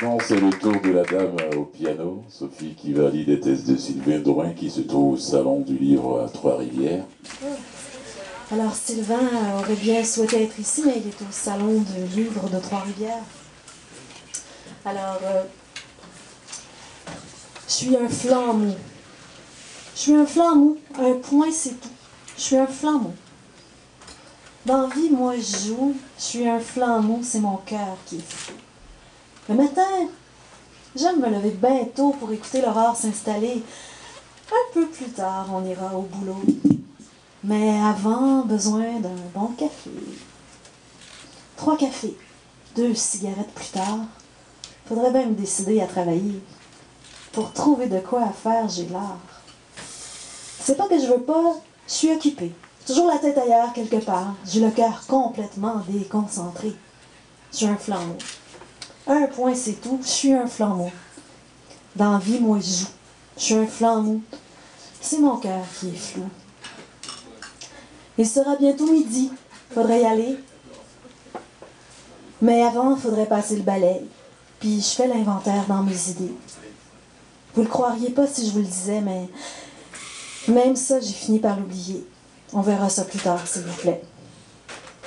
Maintenant, c'est le tour de la dame au piano, Sophie, qui valide des thèses de Sylvain Drouin, qui se trouve au Salon du Livre à Trois-Rivières. Alors, Sylvain aurait bien souhaité être ici, mais il est au Salon du Livre de Trois-Rivières. Alors, je suis un flanc mou. Je suis un flanc mou. Un point, c'est tout. Je suis un flanc mou. Dans la vie, moi, je joue. Je suis un flanc mou, c'est mon cœur qui est fou. Le matin, j'aime me lever bien tôt pour écouter l'aurore s'installer. Un peu plus tard, on ira au boulot. Mais avant, besoin d'un bon café. 3 cafés, 2 cigarettes plus tard, faudrait bien me décider à travailler. Pour trouver de quoi à faire, j'ai l'art. C'est pas que je veux pas, je suis occupée. Toujours la tête ailleurs quelque part. J'ai le cœur complètement déconcentré. Je suis un flambeau. Un point, c'est tout. Je suis un flambeau. Dans la vie, moi, je joue. Je suis un flambeau. C'est mon cœur qui est flou. Il sera bientôt midi. Faudrait y aller. Mais avant, faudrait passer le balai. Puis je fais l'inventaire dans mes idées. Vous le croiriez pas si je vous le disais, mais même ça, j'ai fini par l'oublier. On verra ça plus tard, s'il vous plaît.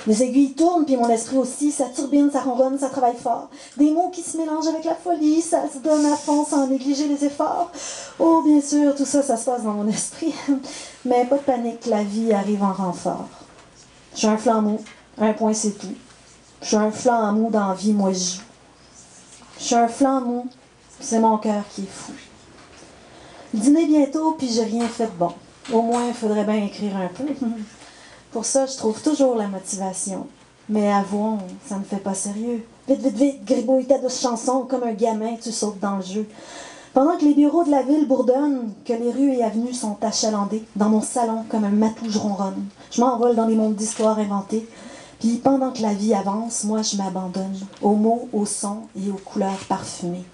Les aiguilles tournent, puis mon esprit aussi, ça turbine, ça ronronne, ça travaille fort. Des mots qui se mélangent avec la folie, ça se donne à fond sans négliger les efforts. Oh, bien sûr, tout ça, ça se passe dans mon esprit. Mais pas de panique, la vie arrive en renfort. Je suis un flambeau, un point c'est tout. Je suis un flambeau dans la vie, moi je joue. Je suis un flambeau, c'est mon cœur qui est fou. Dîner bientôt, puis j'ai rien fait de bon. Au moins, il faudrait bien écrire un peu. Pour ça, je trouve toujours la motivation. Mais avouons, ça ne fait pas sérieux. Vite, vite, vite, gribouille ta douce chanson, comme un gamin, tu sautes dans le jeu. Pendant que les bureaux de la ville bourdonnent, que les rues et avenues sont achalandées, dans mon salon, comme un matou, je ronronne. Je m'envole dans des mondes d'histoires inventées. Puis pendant que la vie avance, moi, je m'abandonne aux mots, aux sons et aux couleurs parfumées.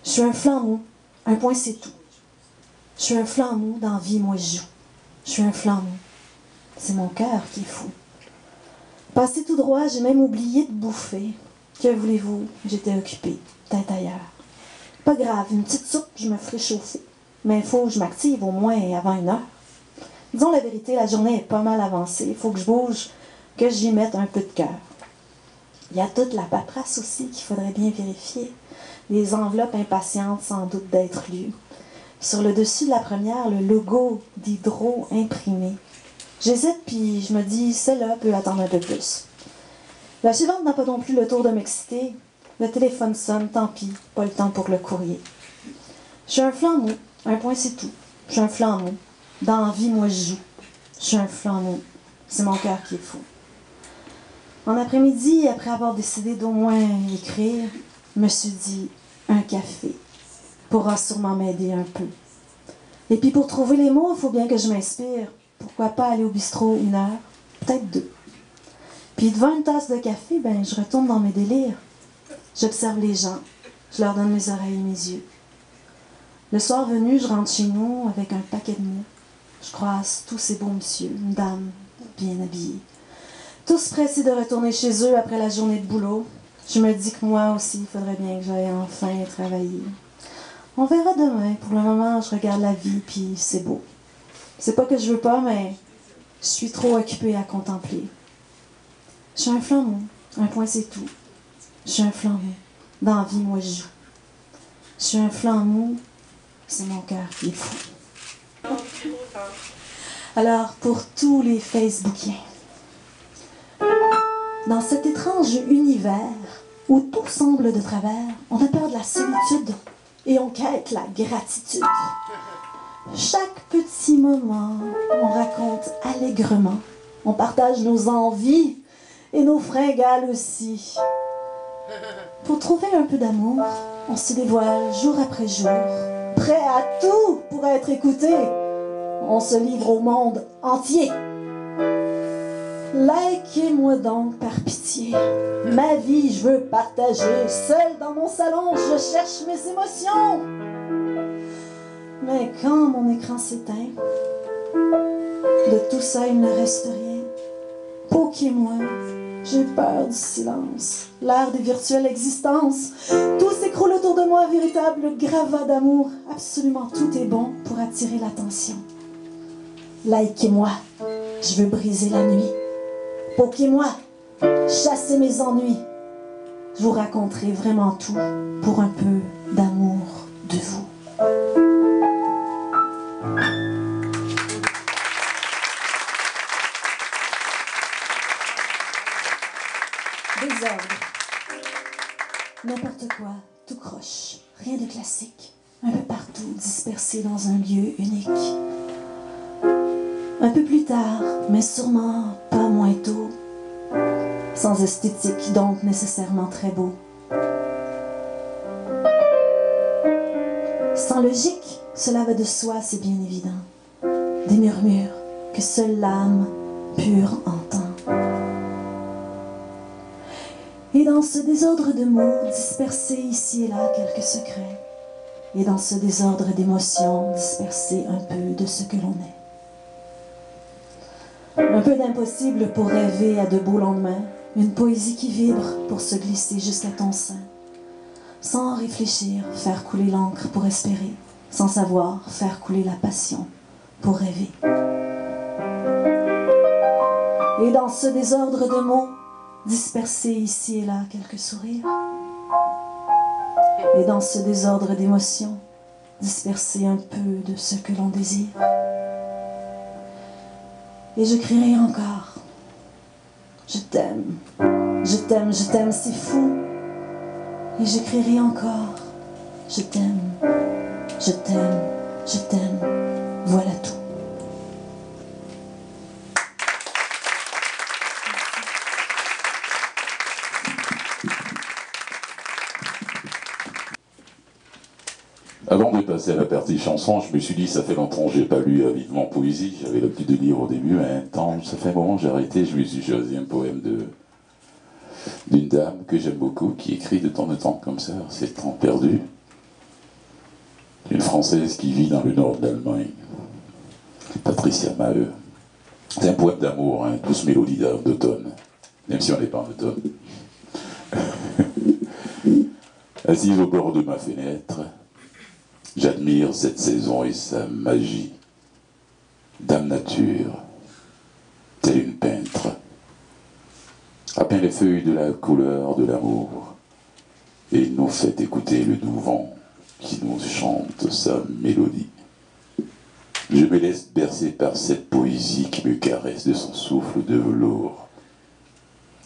Je suis un flambeau, un point c'est tout. Je suis un flambeau, dans la vie, moi, je joue. Je suis un flambeau. C'est mon cœur qui est fou. Passé tout droit, j'ai même oublié de bouffer. Que voulez-vous? J'étais occupée, tête ailleurs. Pas grave, une petite soupe, je me ferai chauffer. Mais il faut que je m'active au moins avant 1 heure. Disons la vérité, la journée est pas mal avancée. Il faut que je bouge, que j'y mette un peu de cœur. Il y a toute la paperasse aussi qu'il faudrait bien vérifier. Les enveloppes impatientes sans doute d'être lues. Sur le dessus de la première, le logo d'Hydro imprimé. J'hésite, puis je me dis, celle-là peut attendre un peu plus. La suivante n'a pas non plus le tour de m'exciter. Le téléphone sonne, tant pis, pas le temps pour le courrier. Je suis un flambeau, un point c'est tout. Je suis un flambeau. Dans la vie, moi je joue. Je suis un flambeau. C'est mon cœur qui est fou. En après-midi, après avoir décidé d'au moins écrire, je me suis dit, un café pourra sûrement m'aider un peu. Et puis pour trouver les mots, il faut bien que je m'inspire. Pourquoi pas aller au bistrot 1 heure, peut-être 2. Puis devant une tasse de café, ben je retourne dans mes délires. J'observe les gens, je leur donne mes oreilles et mes yeux. Le soir venu, je rentre chez nous avec un paquet de mots. Je croise tous ces beaux messieurs, une dame bien habillée. Tous pressés de retourner chez eux après la journée de boulot. Je me dis que moi aussi, il faudrait bien que j'aille enfin travailler. On verra demain. Pour le moment, je regarde la vie, puis c'est beau. C'est pas que je veux pas, mais je suis trop occupée à contempler. Je suis un flambeau, un point c'est tout. Je suis un flambeau, dans la vie, moi je joue. Je suis un flambeau, c'est mon cœur qui est fou. Alors, pour tous les Facebookiens, dans cet étrange univers où tout semble de travers, on a peur de la solitude et on quête la gratitude. Chaque petit moment, on raconte allègrement, on partage nos envies et nos fringales aussi. Pour trouver un peu d'amour, on se dévoile jour après jour, prêt à tout pour être écouté. On se livre au monde entier. Likez-moi donc par pitié. Ma vie, je veux partager. Seul dans mon salon, je cherche mes émotions. Mais quand mon écran s'éteint, de tout ça, il ne reste rien. Poquez-moi, J'ai peur du silence, l'ère des virtuelles existences. Tout s'écroule autour de moi, véritable gravat d'amour. Absolument tout est bon pour attirer l'attention. Likez-moi, je veux briser la nuit. Poquez-moi, chassez mes ennuis. Je vous raconterai vraiment tout pour un peu d'amour de vous. Désordre. N'importe quoi, tout croche, rien de classique. Un peu partout, dispersé dans un lieu unique. Un peu plus tard, mais sûrement pas moins tôt. Sans esthétique, donc nécessairement très beau. Sans logique, cela va de soi, c'est bien évident. Des murmures que seule l'âme pure entend. Et dans ce désordre de mots, dispersés ici et là quelques secrets. Et dans ce désordre d'émotions, dispersés un peu de ce que l'on est. Un peu d'impossible pour rêver à de beaux lendemains. Une poésie qui vibre pour se glisser jusqu'à ton sein. Sans réfléchir, faire couler l'encre pour espérer. Sans savoir, faire couler la passion pour rêver. Et dans ce désordre de mots, dispersés ici et là quelques sourires. Et dans ce désordre d'émotions, disperser un peu de ce que l'on désire. Et je crierai encore. Je t'aime, je t'aime, je t'aime, c'est fou. Et je crierai encore. Je t'aime, je t'aime, je t'aime. Voilà tout. Avant de passer à la partie chanson, je me suis dit, ça fait longtemps que j'ai pas lu vivement poésie. J'avais l'habitude de lire au début, mais un temps, ça fait un moment que j'ai arrêté. Je me suis choisi un poème d'une dame que j'aime beaucoup, qui écrit de temps en temps comme ça, c'est temps perdu. Une Française qui vit dans le nord de l'Allemagne, Patricia Maheu. C'est un poème d'amour, hein, tous mélodies d'automne, même si on n'est pas en automne. Assise au bord de ma fenêtre, j'admire cette saison et sa magie. Dame nature, telle une peintre, a peint les feuilles de la couleur de l'amour et nous fait écouter le doux vent qui nous chante sa mélodie. Je me laisse bercer par cette poésie qui me caresse de son souffle de velours.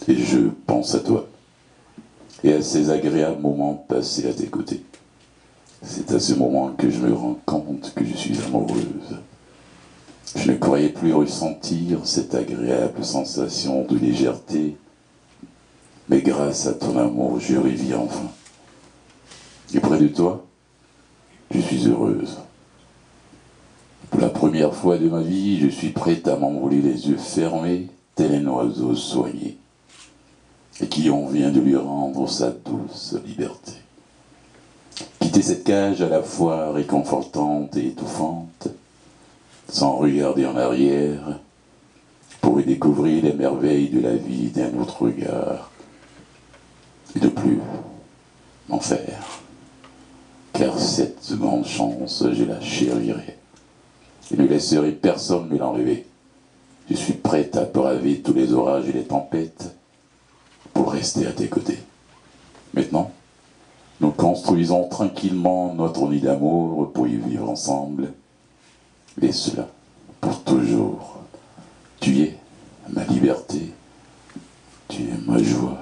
Et je pense à toi et à ces agréables moments passés à tes côtés. C'est à ce moment que je me rends compte que je suis amoureuse. Je ne croyais plus ressentir cette agréable sensation de légèreté, mais grâce à ton amour, je revis enfin. Et près de toi, je suis heureuse. Pour la première fois de ma vie, je suis prête à m'envoler les yeux fermés, tel un oiseau soigné, et qui on vient de lui rendre sa douce liberté. Quitter cette cage à la fois réconfortante et étouffante, sans regarder en arrière, pour y découvrir les merveilles de la vie d'un autre regard, et de plus m'en faire, car cette grande chance, je la chérirai, et ne laisserai personne me l'enlever. Je suis prête à braver tous les orages et les tempêtes, pour rester à tes côtés. Maintenant, nous construisons tranquillement notre nid d'amour pour y vivre ensemble, et cela pour toujours. Tu es ma liberté, tu es ma joie,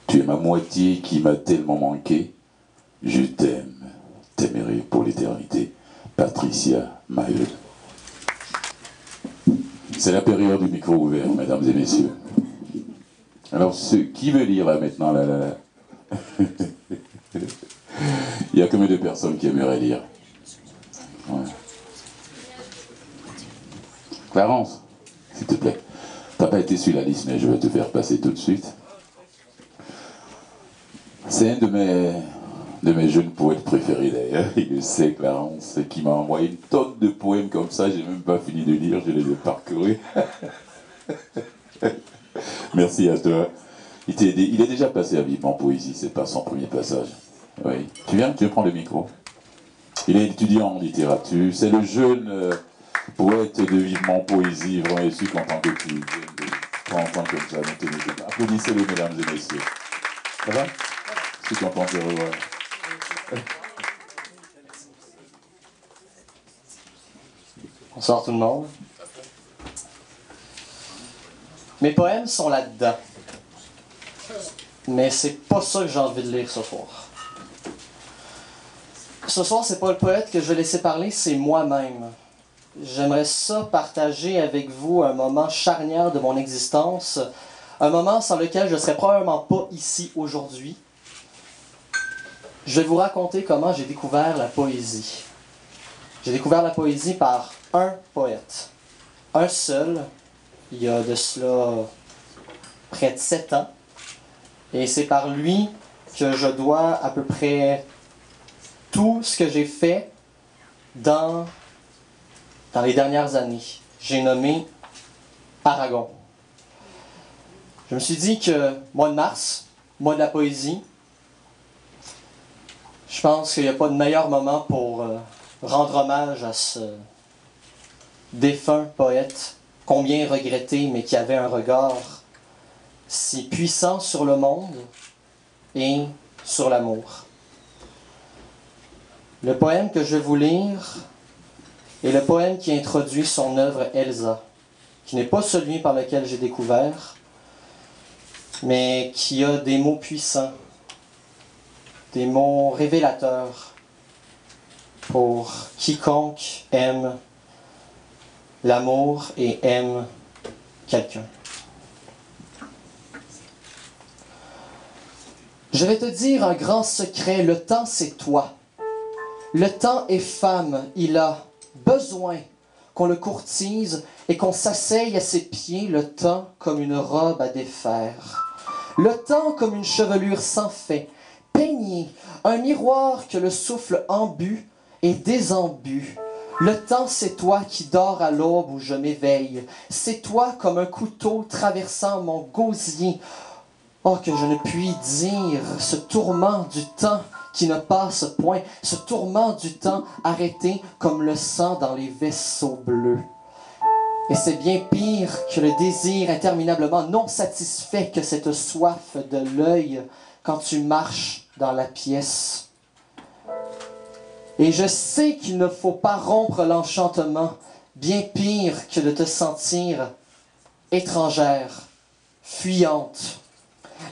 tu es ma moitié qui m'a tellement manqué. Je t'aime, t'aimerai pour l'éternité. Patricia Maheu. C'est la période du micro ouvert, mesdames et messieurs. Alors, qui veut lire là maintenant là. Il y a combien de personnes qui aimeraient lire? Ouais. Clarence, s'il te plaît. T'as pas été sur la liste, mais je vais te faire passer tout de suite. C'est un de mes jeunes poètes préférés d'ailleurs, il le sait, Clarence, qui m'a envoyé une tonne de poèmes comme ça, j'ai même pas fini de lire, je les ai parcourus. Merci à toi. Il est déjà passé à Vivement Poésie, c'est pas son premier passage. Oui. Tu veux prendre le micro? Il est étudiant en littérature. C'est le jeune poète de Vivement Poésie. Vraiment, je suis content que tu viennes de 30 ans comme ça. Applaudissez-le, mesdames et messieurs. Ça va? Je suis content de te revoir. Bonsoir tout le monde. Mes poèmes sont là-dedans. Mais c'est pas ça que j'ai envie de lire ce soir. Ce soir, c'est pas le poète que je vais laisser parler, c'est moi-même. J'aimerais ça partager avec vous un moment charnière de mon existence, un moment sans lequel je serais probablement pas ici aujourd'hui. Je vais vous raconter comment j'ai découvert la poésie. J'ai découvert la poésie par un poète. Un seul, il y a de cela près de 7 ans. Et c'est par lui que je dois à peu près tout ce que j'ai fait dans les dernières années. J'ai nommé Aragon. Je me suis dit que mois de mars, mois de la poésie, je pense qu'il n'y a pas de meilleur moment pour rendre hommage à ce défunt poète, combien regretté, mais qui avait un regard si puissant sur le monde et sur l'amour. Le poème que je vais vous lire est le poème qui introduit son œuvre Elsa, qui n'est pas celui par lequel j'ai découvert, mais qui a des mots puissants, des mots révélateurs pour quiconque aime l'amour et aime quelqu'un. Je vais te dire un grand secret, le temps c'est toi. Le temps est femme, il a besoin qu'on le courtise et qu'on s'asseye à ses pieds, le temps comme une robe à défaire. Le temps comme une chevelure sans fait, peignée, un miroir que le souffle embu et désembu. Le temps c'est toi qui dors à l'aube où je m'éveille. C'est toi comme un couteau traversant mon gosier. Oh, que je ne puis dire ce tourment du temps qui ne passe point, ce tourment du temps arrêté comme le sang dans les vaisseaux bleus. Et c'est bien pire que le désir interminablement non satisfait que cette soif de l'œil quand tu marches dans la pièce. Et je sais qu'il ne faut pas rompre l'enchantement, bien pire que de te sentir étrangère, fuyante.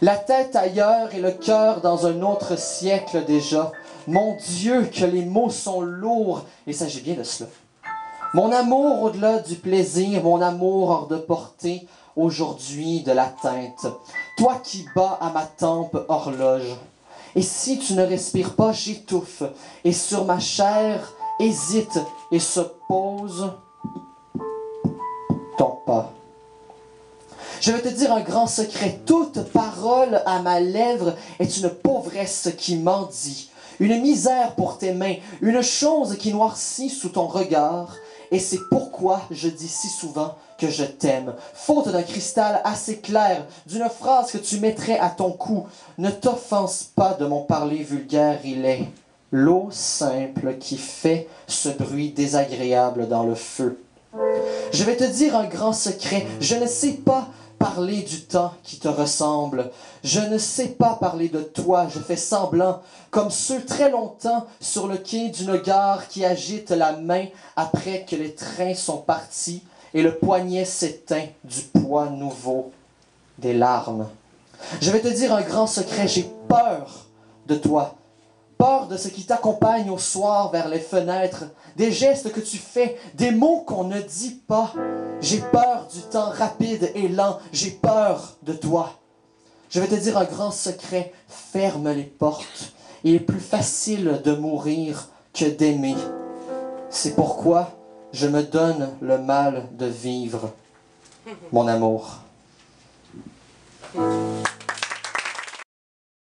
La tête ailleurs et le cœur dans un autre siècle déjà. Mon Dieu, que les mots sont lourds. Il s'agit bien de cela. Mon amour au-delà du plaisir, mon amour hors de portée, aujourd'hui de l'atteinte. Toi qui bats à ma tempe horloge. Et si tu ne respires pas, j'étouffe. Et sur ma chair hésite et se pose ton pas. Je vais te dire un grand secret. Toute parole à ma lèvre est une pauvresse qui mendie, une misère pour tes mains, une chose qui noircit sous ton regard. Et c'est pourquoi je dis si souvent que je t'aime. Faute d'un cristal assez clair, d'une phrase que tu mettrais à ton cou, ne t'offense pas de mon parler vulgaire, il est l'eau simple qui fait ce bruit désagréable dans le feu. Je vais te dire un grand secret, je ne sais pas parler du temps qui te ressemble. Je ne sais pas parler de toi, je fais semblant, comme ceux très longtemps sur le quai d'une gare qui agitent la main après que les trains sont partis et le poignet s'éteint du poids nouveau des larmes. Je vais te dire un grand secret, j'ai peur de toi. Peur de ce qui t'accompagne au soir vers les fenêtres, des gestes que tu fais, des mots qu'on ne dit pas. J'ai peur du temps rapide et lent, j'ai peur de toi. Je vais te dire un grand secret, ferme les portes. Il est plus facile de mourir que d'aimer. C'est pourquoi je me donne le mal de vivre, mon amour.